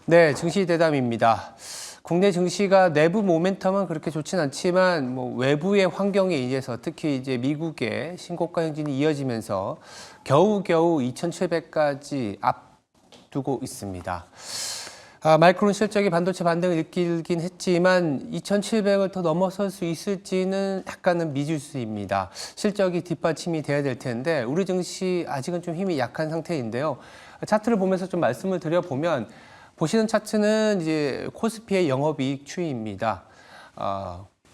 네, 증시 대담입니다. 국내 증시가 내부 모멘텀은 그렇게 좋진 않지만 외부의 환경에 의해서 특히 이제 미국의 신고가 행진이 이어지면서 겨우겨우 2,700까지 앞두고 있습니다. 마이크론 실적이 반도체 반등을 일으키긴 했지만 2,700을 더 넘어설 수 있을지는 약간은 미지수입니다. 실적이 뒷받침이 돼야 될 텐데 우리 증시 아직은 좀 힘이 약한 상태인데요. 차트를 보면서 좀 말씀을 드려보면 보시는 차트는 이제 코스피의 영업이익 추이입니다.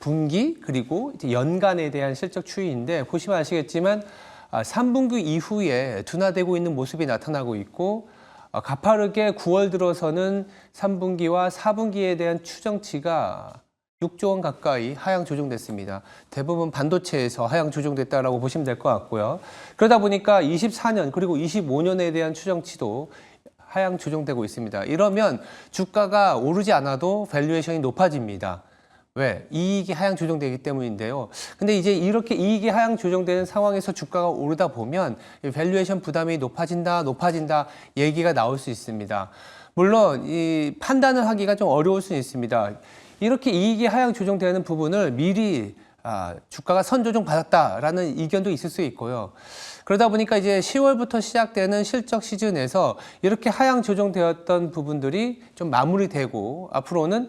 분기 그리고 이제 연간에 대한 실적 추이인데 보시면 아시겠지만 3분기 이후에 둔화되고 있는 모습이 나타나고 있고 가파르게 9월 들어서는 3분기와 4분기에 대한 추정치가 6조 원 가까이 하향 조정됐습니다. 대부분 반도체에서 하향 조정됐다라고 보시면 될 것 같고요. 그러다 보니까 24년 그리고 25년에 대한 추정치도 하향 조정되고 있습니다. 이러면 주가가 오르지 않아도 밸류에이션이 높아집니다. 왜? 이익이 하향 조정되기 때문인데요. 근데 이제 이렇게 이익이 하향 조정되는 상황에서 주가가 오르다 보면 밸류에이션 부담이 높아진다 얘기가 나올 수 있습니다. 물론 이 판단을 하기가 좀 어려울 수 있습니다. 이렇게 이익이 하향 조정되는 부분을 미리 주가가 선조정 받았다라는 이견도 있을 수 있고요. 그러다 보니까 이제 10월부터 시작되는 실적 시즌에서 이렇게 하향 조정되었던 부분들이 좀 마무리되고 앞으로는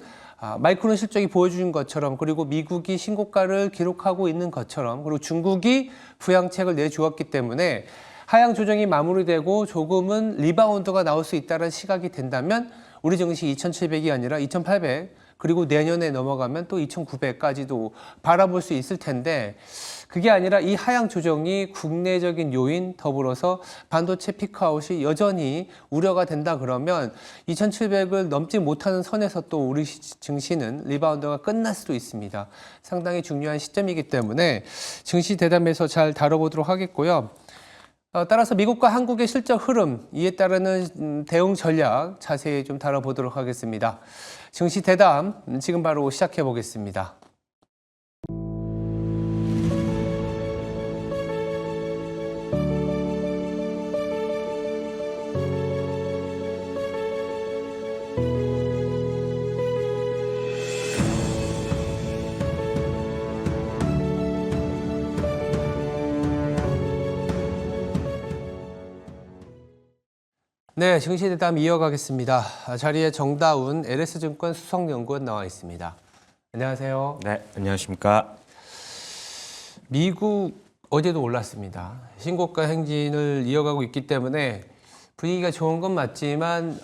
마이크론 실적이 보여준 것처럼 그리고 미국이 신고가를 기록하고 있는 것처럼 그리고 중국이 부양책을 내주었기 때문에 하향 조정이 마무리되고 조금은 리바운드가 나올 수 있다는 시각이 된다면 우리 증시 2,700이 아니라 2,800 그리고 내년에 넘어가면 또 2,900까지도 바라볼 수 있을 텐데 그게 아니라 이 하향 조정이 국내적인 요인 더불어서 반도체 피크아웃이 여전히 우려가 된다 그러면 2,700을 넘지 못하는 선에서 또 우리 증시는 리바운드가 끝날 수도 있습니다. 상당히 중요한 시점이기 때문에 증시 대담에서 잘 다뤄보도록 하겠고요. 따라서 미국과 한국의 실적 흐름, 이에 따르는 대응 전략 자세히 좀 다뤄보도록 하겠습니다. 증시 대담 지금 바로 시작해 보겠습니다. 네, 증시 대담 이어가겠습니다. 자리에 정다운 LS증권 수석연구원 나와 있습니다. 안녕하세요. 네, 안녕하십니까. 미국 어제도 올랐습니다. 신고가 행진을 이어가고 있기 때문에 분위기가 좋은 건 맞지만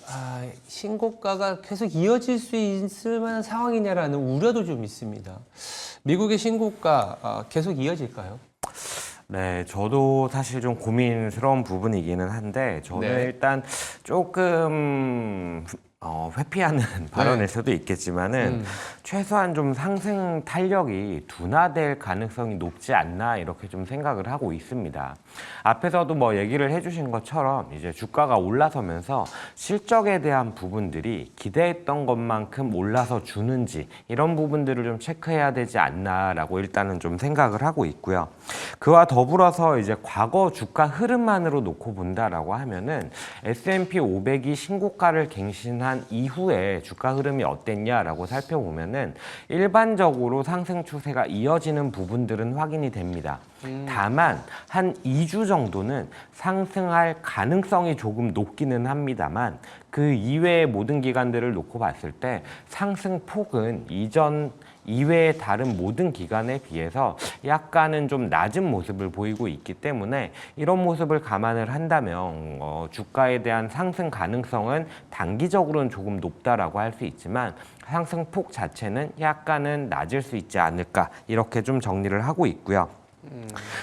신고가가 계속 이어질 수 있을 만한 상황이냐라는 우려도 좀 있습니다. 미국의 신고가 계속 이어질까요? 네, 저도 사실 좀 고민스러운 부분이기는 한데 저는 네. 일단 조금 회피하는 발언일 수도 있겠지만은 최소한 좀 상승 탄력이 둔화될 가능성이 높지 않나 이렇게 좀 생각을 하고 있습니다. 앞에서도 뭐 얘기를 해주신 것처럼 이제 주가가 올라서면서 실적에 대한 부분들이 기대했던 것만큼 올라서 주는지 이런 부분들을 좀 체크해야 되지 않나라고 일단은 좀 생각을 하고 있고요. 그와 더불어서 이제 과거 주가 흐름만으로 놓고 본다라고 하면은 S&P 500이 신고가를 갱신한 이후에 주가 흐름이 어땠냐라고 살펴보면은 일반적으로 상승 추세가 이어지는 부분들은 확인이 됩니다. 다만 한 2주 정도는 상승할 가능성이 조금 높기는 합니다만 그 이외의 모든 기간들을 놓고 봤을 때 상승 폭은 이전 이외의 다른 모든 기간에 비해서 약간은 좀 낮은 모습을 보이고 있기 때문에 이런 모습을 감안을 한다면 주가에 대한 상승 가능성은 단기적으로는 조금 높다라고 할 수 있지만 상승폭 자체는 약간은 낮을 수 있지 않을까 이렇게 좀 정리를 하고 있고요.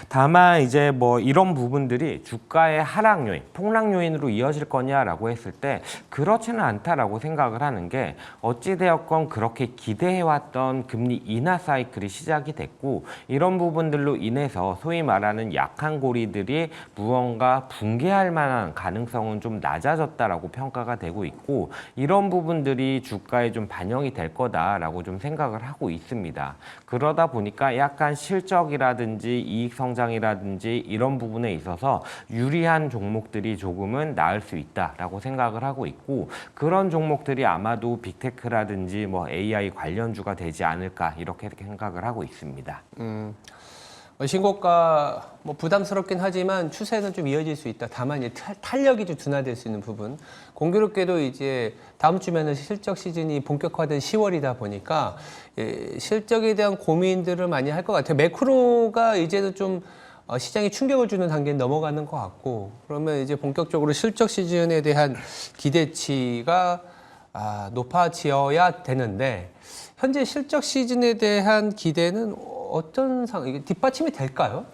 다만 이제 뭐 이런 부분들이 주가의 하락 요인, 폭락 요인으로 이어질 거냐라고 했을 때 그렇지는 않다라고 생각을 하는 게 어찌되었건 그렇게 기대해왔던 금리 인하 사이클이 시작이 됐고 이런 부분들로 인해서 소위 말하는 약한 고리들이 무언가 붕괴할 만한 가능성은 좀 낮아졌다라고 평가가 되고 있고 이런 부분들이 주가에 좀 반영이 될 거다라고 좀 생각을 하고 있습니다. 그러다 보니까 약간 실적이라든지 이익 성장이라든지 이런 부분에 있어서 유리한 종목들이 조금은 나을 수 있다라고 생각을 하고 있고, 그런 종목들이 아마도 빅테크라든지 뭐 AI 관련주가 되지 않을까 이렇게 생각을 하고 있습니다. 신고가 뭐 부담스럽긴 하지만 추세는 좀 이어질 수 있다. 다만 이제 탄력이 좀 둔화될 수 있는 부분. 공교롭게도 이제 다음 주면은 실적 시즌이 본격화된 10월이다 보니까 실적에 대한 고민들을 많이 할 것 같아요. 매크로가 이제는 좀 시장에 충격을 주는 단계에 넘어가는 것 같고, 그러면 이제 본격적으로 실적 시즌에 대한 기대치가 높아져야 되는데, 현재 실적 시즌에 대한 기대는 어떤 이게 뒷받침이 될까요?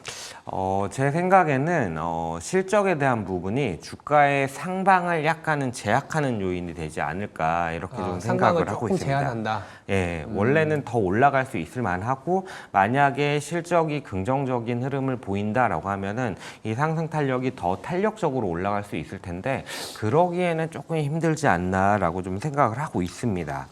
제 생각에는 실적에 대한 부분이 주가의 상방을 약간은 제약하는 요인이 되지 않을까 이렇게 좀 생각을 하고 조금 있습니다. 제한한다. 예, 원래는 더 올라갈 수 있을 만하고, 만약에 실적이 긍정적인 흐름을 보인다라고 하면은 이 상승 탄력이 더 탄력적으로 올라갈 수 있을 텐데, 그러기에는 조금 힘들지 않나라고 좀 생각을 하고 있습니다.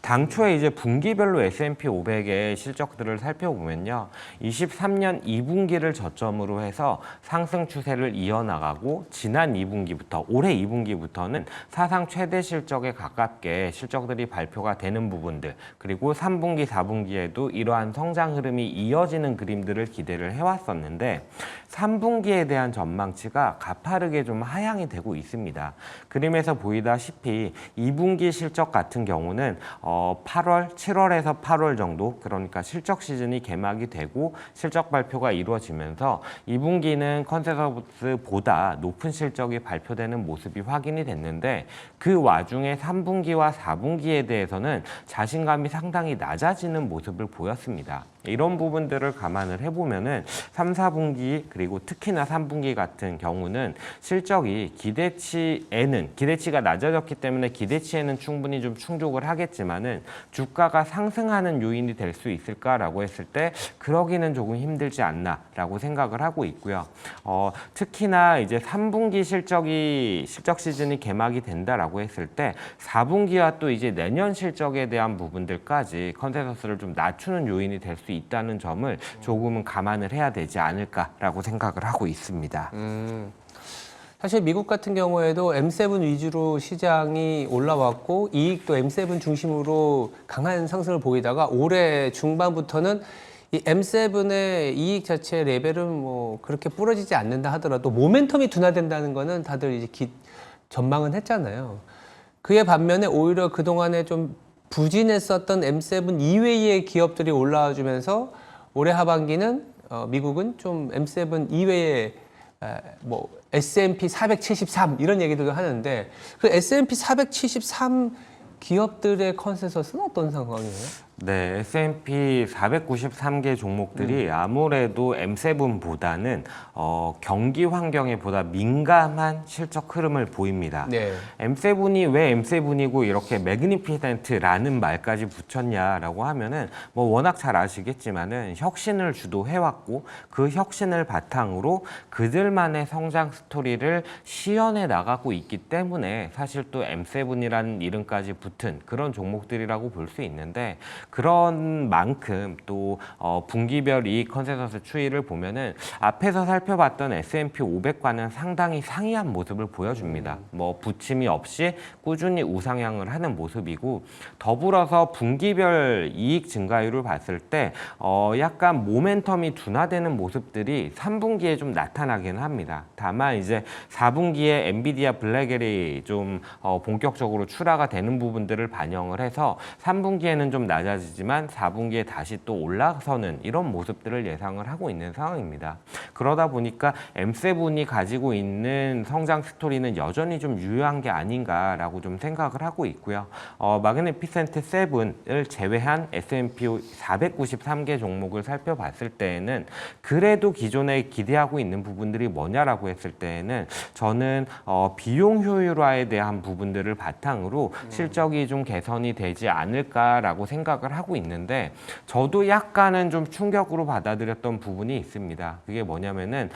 당초에 이제 분기별로 S&P 500의 실적들을 살펴보면요, 23년 2분기를 저점으로 해서 상승 추세를 이어나가고, 지난 2분기부터 올해 2분기부터는 사상 최대 실적에 가깝게 실적들이 발표가 되는 부분들, 그리고 3분기, 4분기에도 이러한 성장 흐름이 이어지는 그림들을 기대를 해왔었는데, 3분기에 대한 전망치가 가파르게 좀 하향이 되고 있습니다. 그림에서 보이다시피 2분기 실적 같은 경우는 8월, 7월에서 8월 정도, 그러니까 실적 시즌이 개막이 되고 실적 발표가 이루어지면서 2분기는 컨센서스보다 높은 실적이 발표되는 모습이 확인이 됐는데, 그 와중에 3분기와 4분기에 대해서는 자신감이 상당히 낮아지는 모습을 보였습니다. 이런 부분들을 감안을 해보면은 3, 4분기 그리고 특히나 3분기 같은 경우는 실적이 기대치가 낮아졌기 때문에 기대치에는 충분히 좀 충족을 하겠지만은 주가가 상승하는 요인이 될 수 있을까라고 했을 때 그러기는 조금 힘들지 않나라고 생각을 하고 있고요. 특히나 이제 3분기 실적 시즌이 개막이 된다라고 했을 때 4분기와 또 이제 내년 실적에 대한 부분들까지 컨센서스를 좀 낮추는 요인이 될 수 있다는 점을 조금은 감안을 해야 되지 않을까라고 생각을 하고 있습니다. 사실 미국 같은 경우에도 M7 위주로 시장이 올라왔고, 이익도 M7 중심으로 강한 상승을 보이다가 올해 중반부터는 이 M7의 이익 자체 레벨은 뭐 그렇게 부러지지 않는다 하더라도 모멘텀이 둔화된다는 거는 다들 이제 전망은 했잖아요. 그에 반면에 오히려 그동안에 좀 부진했었던 M7 이외의 기업들이 올라와 주면서 올해 하반기는 미국은 좀 M7 이외의 뭐 S&P 473 이런 얘기들도 하는데, 그 S&P 473 기업들의 컨센서스는 어떤 상황이에요? 네, S&P 493개 종목들이 아무래도 M7보다는 경기 환경에 보다 민감한 실적 흐름을 보입니다. 네. M7이 왜 M7이고 이렇게 매그니피센트라는 말까지 붙였냐라고 하면은 뭐 워낙 잘 아시겠지만은 혁신을 주도해왔고, 그 혁신을 바탕으로 그들만의 성장 스토리를 시연해 나가고 있기 때문에 사실 또 M7이라는 이름까지 붙은 그런 종목들이라고 볼 수 있는데, 그런 만큼 또 분기별 이익 컨센서스 추이를 보면은 앞에서 살펴봤던 S&P 500과는 상당히 상이한 모습을 보여줍니다. 뭐 부침이 없이 꾸준히 우상향을 하는 모습이고, 더불어서 분기별 이익 증가율을 봤을 때 약간 모멘텀이 둔화되는 모습들이 3분기에 좀 나타나긴 합니다. 다만 이제 4분기에 엔비디아 블랙엘이 좀 본격적으로 출하가 되는 부분들을 반영을 해서 3분기에는 좀 낮아지지만 4분기에 다시 또 올라서는 이런 모습들을 예상을 하고 있는 상황입니다. 그러다 보니까 M7이 가지고 있는 성장 스토리는 여전히 좀 유효한 게 아닌가라고 좀 생각을 하고 있고요. 마그니피센트 7을 제외한 S&P 493개 종목을 살펴봤을 때에는 그래도 기존에 기대하고 있는 부분들이 뭐냐라고 했을 때에는 저는 비용 효율화에 대한 부분들을 바탕으로 실적이 좀 개선이 되지 않을까라고 생각을 하고 있는데, 저도 약간은 좀 충격으로 받아들였던 부분이 있습니다. 그게 뭐냐면은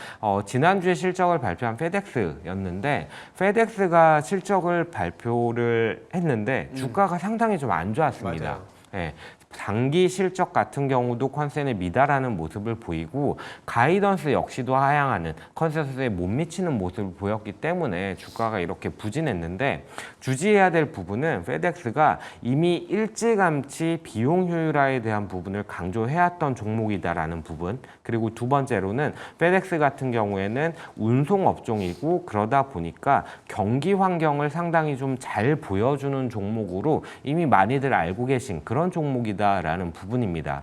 지난주에 실적을 발표한 페덱스였는데, 페덱스가 실적을 발표를 했는데 주가가 상당히 좀 안 좋았습니다. 맞아요. 네. 단기 실적 같은 경우도 컨센에 미달하는 모습을 보이고 가이던스 역시도 하향하는 컨센서스에 못 미치는 모습을 보였기 때문에 주가가 이렇게 부진했는데 주지해야 될 부분은 페덱스가 이미 일찌감치 비용 효율화에 대한 부분을 강조해왔던 종목이다라는 부분, 그리고 두 번째로는 페덱스 같은 경우에는 운송 업종이고 그러다 보니까 경기 환경을 상당히 좀 잘 보여주는 종목으로 이미 많이들 알고 계신 그런 종목이다라는 부분입니다.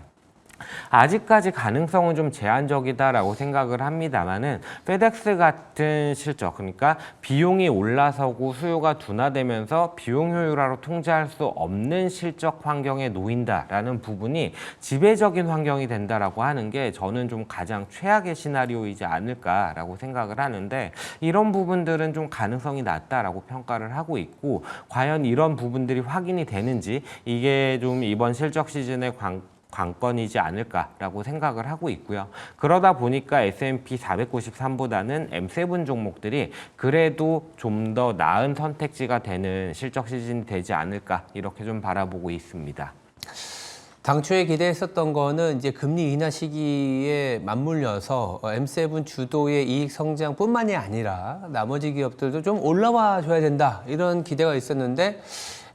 아직까지 가능성은 좀 제한적이다라고 생각을 합니다만은 페덱스 같은 실적, 그러니까 비용이 올라서고 수요가 둔화되면서 비용 효율화로 통제할 수 없는 실적 환경에 놓인다라는 부분이 지배적인 환경이 된다라고 하는 게 저는 좀 가장 최악의 시나리오이지 않을까라고 생각을 하는데, 이런 부분들은 좀 가능성이 낮다라고 평가를 하고 있고, 과연 이런 부분들이 확인이 되는지 이게 좀 이번 실적 시즌의 관건이지 않을까라고 생각을 하고 있고요. 그러다 보니까 S&P 493보다는 M7 종목들이 그래도 좀 더 나은 선택지가 되는 실적 시즌이 되지 않을까, 이렇게 좀 바라보고 있습니다. 당초에 기대했었던 거는 이제 금리 인하 시기에 맞물려서 M7 주도의 이익 성장뿐만이 아니라 나머지 기업들도 좀 올라와 줘야 된다, 이런 기대가 있었는데,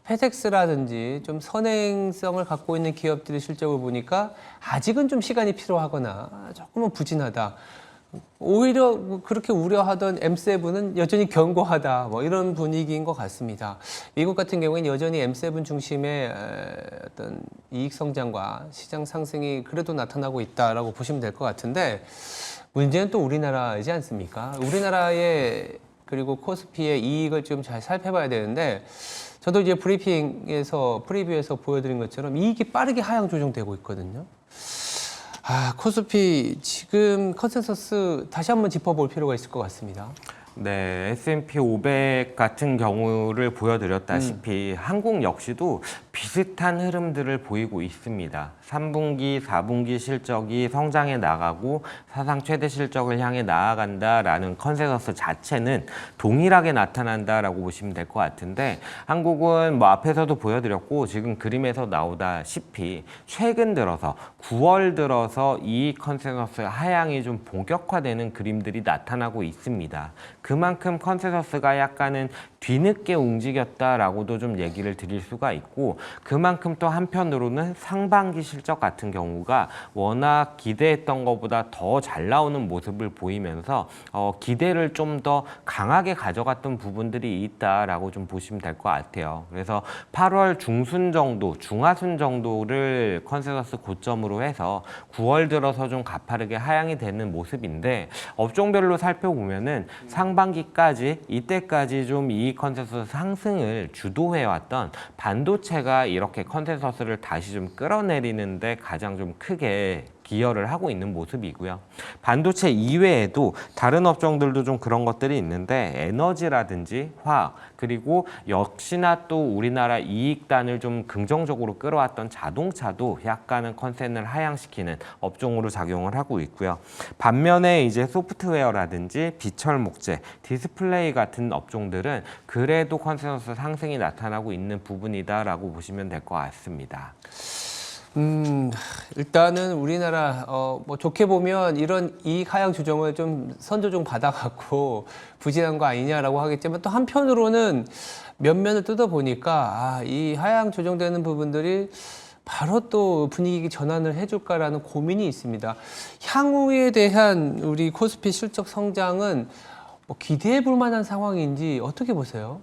페덱스라든지 좀 선행성을 갖고 있는 기업들의 실적을 보니까 아직은 좀 시간이 필요하거나 조금은 부진하다. 오히려 그렇게 우려하던 M7은 여전히 견고하다, 뭐 이런 분위기인 것 같습니다. 미국 같은 경우에는 여전히 M7 중심의 어떤 이익 성장과 시장 상승이 그래도 나타나고 있다라고 보시면 될 것 같은데, 문제는 또 우리나라이지 않습니까? 우리나라의 그리고 코스피의 이익을 좀 잘 살펴봐야 되는데, 저도 이제 프리뷰에서 보여드린 것처럼 이익이 빠르게 하향 조정되고 있거든요. 코스피 지금 컨센서스 다시 한번 짚어볼 필요가 있을 것 같습니다. 네, S&P 500 같은 경우를 보여드렸다시피 한국 역시도 비슷한 흐름들을 보이고 있습니다. 3분기, 4분기 실적이 성장해 나가고 사상 최대 실적을 향해 나아간다라는 컨센서스 자체는 동일하게 나타난다라고 보시면 될 것 같은데, 한국은 뭐 앞에서도 보여드렸고 지금 그림에서 나오다시피 최근 들어서 9월 들어서 이 컨센서스 하향이 좀 본격화되는 그림들이 나타나고 있습니다. 그만큼 컨센서스가 약간은 뒤늦게 움직였다라고도 좀 얘기를 드릴 수가 있고, 그만큼 또 한편으로는 상반기 실적 같은 경우가 워낙 기대했던 것보다 더 잘 나오는 모습을 보이면서 기대를 좀 더 강하게 가져갔던 부분들이 있다라고 좀 보시면 될 것 같아요. 그래서 8월 중순 정도, 중하순 정도를 컨센서스 고점으로 해서 9월 들어서 좀 가파르게 하향이 되는 모습인데, 업종별로 살펴보면은 상반기까지 이때까지 좀 이 컨센서스 상승을 주도해왔던 반도체가 이렇게 컨센서스를 다시 좀 끌어내리는데 가장 좀 크게 기여를 하고 있는 모습이고요. 반도체 이외에도 다른 업종들도 좀 그런 것들이 있는데, 에너지라든지 화학, 그리고 역시나 또 우리나라 이익단을 좀 긍정적으로 끌어왔던 자동차도 약간은 컨센을 하향시키는 업종으로 작용을 하고 있고요. 반면에 이제 소프트웨어라든지 비철 목재, 디스플레이 같은 업종들은 그래도 컨센서스 상승이 나타나고 있는 부분이다라고 보시면 될 것 같습니다. 일단은 우리나라 뭐 좋게 보면 이런 이익 하향 조정을 좀 선조정 받아갖고 부진한 거 아니냐라고 하겠지만, 또 한편으로는 면면을 뜯어보니까 이 하향 조정되는 부분들이 바로 또 분위기 전환을 해줄까라는 고민이 있습니다. 향후에 대한 우리 코스피 실적 성장은 뭐 기대해 볼 만한 상황인지 어떻게 보세요?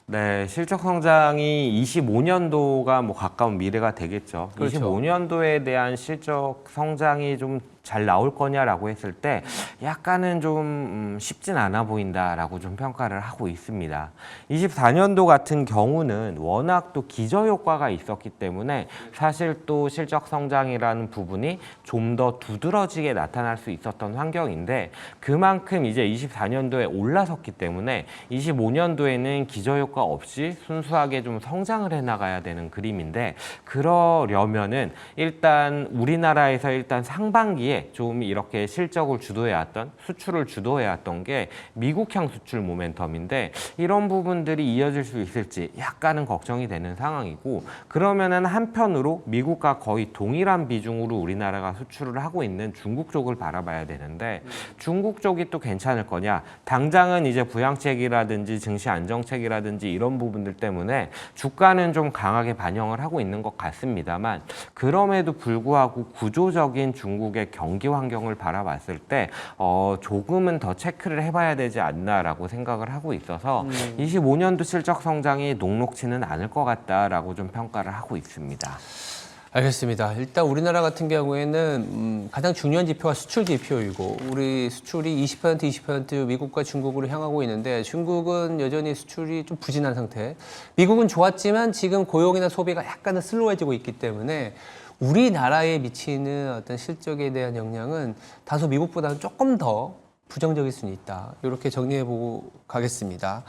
네, 실적 성장이 25년도가 뭐 가까운 미래가 되겠죠. 그렇죠. 25년도에 대한 실적 성장이 좀 잘 나올 거냐라고 했을 때 약간은 좀 쉽진 않아 보인다라고 좀 평가를 하고 있습니다. 24년도 같은 경우는 워낙 또 기저효과가 있었기 때문에 사실 또 실적 성장이라는 부분이 좀 더 두드러지게 나타날 수 있었던 환경인데, 그만큼 이제 24년도에 올라섰기 때문에 25년도에는 기저효과 없이 순수하게 좀 성장을 해나가야 되는 그림인데, 그러려면은 일단 우리나라에서 일단 상반기에 초기에 좀 이렇게 실적을 주도해왔던 수출을 주도해왔던 게 미국향 수출 모멘텀인데 이런 부분들이 이어질 수 있을지 약간은 걱정이 되는 상황이고 그러면은 한편으로 미국과 거의 동일한 비중으로 우리나라가 수출을 하고 있는 중국 쪽을 바라봐야 되는데 중국 쪽이 또 괜찮을 거냐? 당장은 이제 부양책이라든지 증시 안정책이라든지 이런 부분들 때문에 주가는 좀 강하게 반영을 하고 있는 것 같습니다만 그럼에도 불구하고 구조적인 중국의 경기 환경을 바라봤을 때 조금은 더 체크를 해봐야 되지 않나라고 생각을 하고 있어서 25년도 실적 성장이 녹록치는 않을 것 같다라고 좀 평가를 하고 있습니다. 알겠습니다. 일단 우리나라 같은 경우에는 가장 중요한 지표가 수출 지표이고 우리 수출이 20% 미국과 중국으로 향하고 있는데 중국은 여전히 수출이 좀 부진한 상태. 미국은 좋았지만 지금 고용이나 소비가 약간은 슬로워지고 있기 때문에 우리나라에 미치는 어떤 실적에 대한 영향은 다소 미국보다는 조금 더 부정적일 수는 있다. 이렇게 정리해보고 가겠습니다.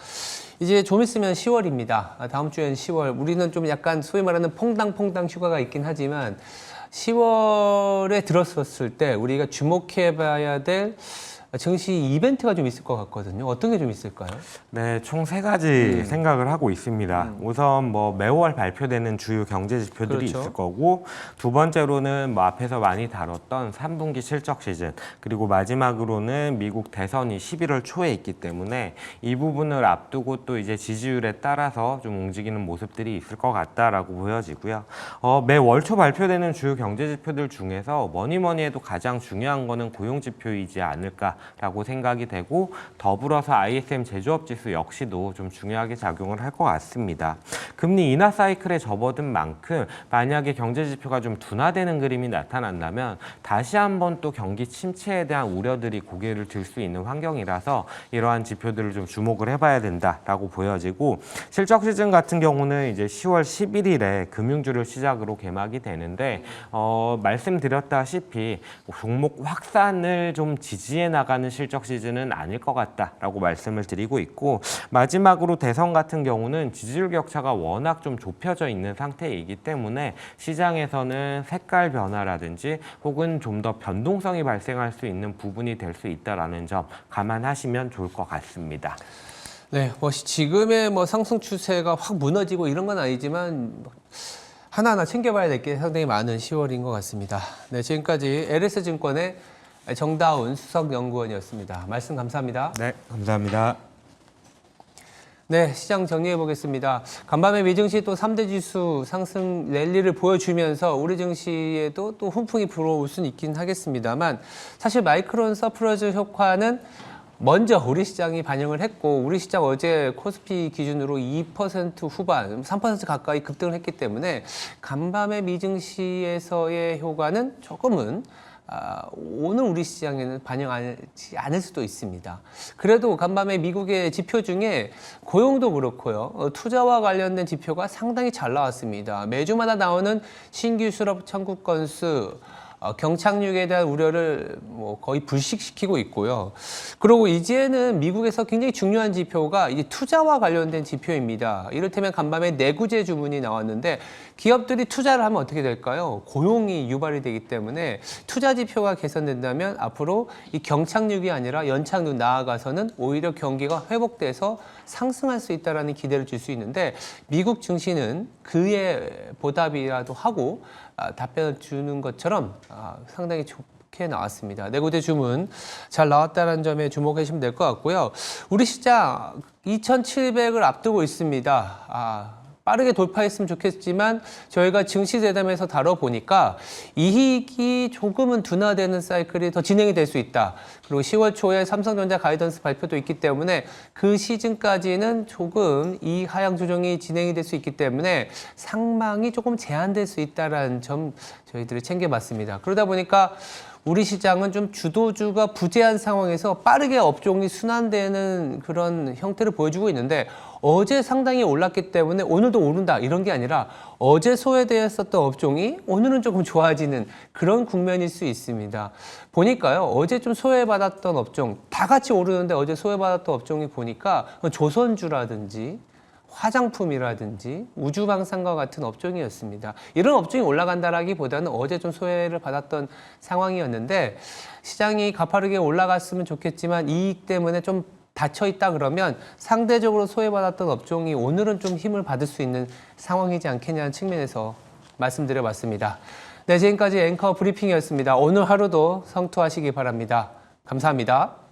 이제 좀 있으면 10월입니다. 다음 주엔 10월. 우리는 좀 약간 소위 말하는 퐁당퐁당 휴가가 있긴 하지만 10월에 들었었을 때 우리가 주목해봐야 될 증시 이벤트가 좀 있을 것 같거든요. 어떤 게 좀 있을까요? 네, 총 세 가지 생각을 하고 있습니다. 우선 뭐 매월 발표되는 주요 경제 지표들이 그렇죠. 있을 거고 두 번째로는 뭐 앞에서 많이 다뤘던 3분기 실적 시즌 그리고 마지막으로는 미국 대선이 11월 초에 있기 때문에 이 부분을 앞두고 또 이제 지지율에 따라서 좀 움직이는 모습들이 있을 것 같다라고 보여지고요. 매월 초 발표되는 주요 경제 지표들 중에서 뭐니 해도 가장 중요한 거는 고용 지표이지 않을까라고 생각이 되고 더불어서 ISM 제조업 지수 역시도 좀 중요하게 작용을 할 것 같습니다. 금리 인하 사이클에 접어든 만큼 만약에 경제 지표가 좀 둔화되는 그림이 나타난다면 다시 한번 또 경기 침체에 대한 우려들이 고개를 들 수 있는 환경이라서 이러한 지표들을 좀 주목을 해봐야 된다라고 보여지고 실적 시즌 같은 경우는 이제 10월 11일에 금융주를 시작으로 개막이 되는데 말씀드렸다시피 종목 확산을 좀 지지해 나가는 실적 시즌은 아닐 것 같다라고 말씀을 드리고 있고 마지막으로 대선 같은 경우는 지지율 격차가 워낙 좀 좁혀져 있는 상태이기 때문에 시장에서는 색깔 변화라든지 혹은 좀 더 변동성이 발생할 수 있는 부분이 될 수 있다라는 점 감안하시면 좋을 것 같습니다. 네, 지금의 상승 추세가 확 무너지고 이런 건 아니지만 하나하나 챙겨봐야 될 게 상당히 많은 10월인 것 같습니다. 네, 지금까지 LS증권의 정다운 수석연구원이었습니다. 말씀 감사합니다. 네, 감사합니다. 네, 시장 정리해 보겠습니다. 간밤에 미증시 또 3대 지수 상승 랠리를 보여주면서 우리 증시에도 또 훈풍이 불어올 수는 있긴 하겠습니다만 사실 마이크론 서프라이즈 효과는 먼저 우리 시장이 반영을 했고 우리 시장 어제 코스피 기준으로 2% 후반, 3% 가까이 급등을 했기 때문에 간밤에 미증시에서의 효과는 조금은 오늘 우리 시장에는 반영하지 않을 수도 있습니다. 그래도 간밤에 미국의 지표 중에 고용도 그렇고요. 투자와 관련된 지표가 상당히 잘 나왔습니다. 매주마다 나오는 신규 실업 청구 건수, 경착륙에 대한 우려를 거의 불식시키고 있고요. 그리고 이제는 미국에서 굉장히 중요한 지표가 이제 투자와 관련된 지표입니다. 이를테면 간밤에 내구재 주문이 나왔는데 기업들이 투자를 하면 어떻게 될까요? 고용이 유발이 되기 때문에 투자 지표가 개선된다면 앞으로 이 경착륙이 아니라 연착륙 나아가서는 오히려 경기가 회복돼서 상승할 수 있다는 기대를 줄 수 있는데 미국 증시는 그에 보답이라도 하고 답변을 주는 것처럼 상당히 좋게 나왔습니다. 내구재 주문 잘 나왔다는 점에 주목하시면 될 것 같고요. 우리 시장 2,700을 앞두고 있습니다. 빠르게 돌파했으면 좋겠지만 저희가 증시대담에서 다뤄보니까 이익이 조금은 둔화되는 사이클이 더 진행이 될 수 있다. 그리고 10월 초에 삼성전자 가이던스 발표도 있기 때문에 그 시즌까지는 조금 이익 하향 조정이 진행이 될 수 있기 때문에 상망이 조금 제한될 수 있다는 점 저희들이 챙겨봤습니다. 그러다 보니까 우리 시장은 좀 주도주가 부재한 상황에서 빠르게 업종이 순환되는 그런 형태를 보여주고 있는데 어제 상당히 올랐기 때문에 오늘도 오른다 이런 게 아니라 어제 소외되었었던 업종이 오늘은 조금 좋아지는 그런 국면일 수 있습니다. 보니까요 어제 좀 소외받았던 업종 다 같이 오르는데 어제 소외받았던 업종이 보니까 조선주라든지 화장품이라든지 우주방산과 같은 업종이었습니다. 이런 업종이 올라간다라기보다는 어제 좀 소외를 받았던 상황이었는데 시장이 가파르게 올라갔으면 좋겠지만 이익 때문에 좀 닫혀 있다 그러면 상대적으로 소외받았던 업종이 오늘은 좀 힘을 받을 수 있는 상황이지 않겠냐는 측면에서 말씀드려봤습니다. 네, 지금까지 앵커 브리핑이었습니다. 오늘 하루도 성투하시기 바랍니다. 감사합니다.